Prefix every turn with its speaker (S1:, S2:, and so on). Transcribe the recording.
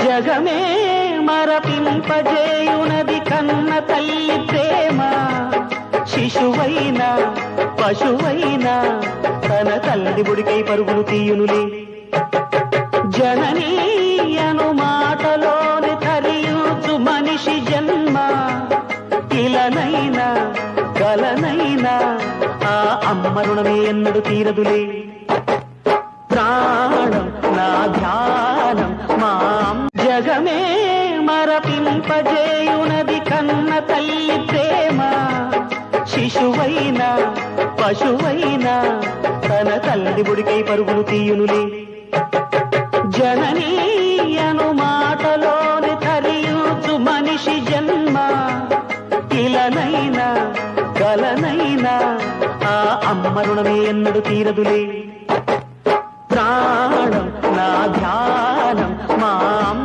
S1: జగమే మరపింపజేయునది కన్న తల్లి ప్రేమ. శిశువైనా పశువైనా తన తల్లి బుడికై పరుగులు తీయునులే. జననీ అను మాటలోని తరియుచు మనిషి జన్మ. ఇలనైనా కలనైనా ఆ అమ్మ రుణమే ఎన్నడు తీరదులే. ప్రాణం నా ధ్యానం మా జగమే మరపింపజేయునది కన్న తల్లి ప్రేమ. శిశువైనా పశువైనా తన తల్లి బుడికై పరుగులు తీయునులే. జననీ అను మాటలోని తరియుచు మనిషి జన్మ. ఇలనైనా కలనైనా ఆ అమ్మ రుణమే ఎన్నడు తీరదులే.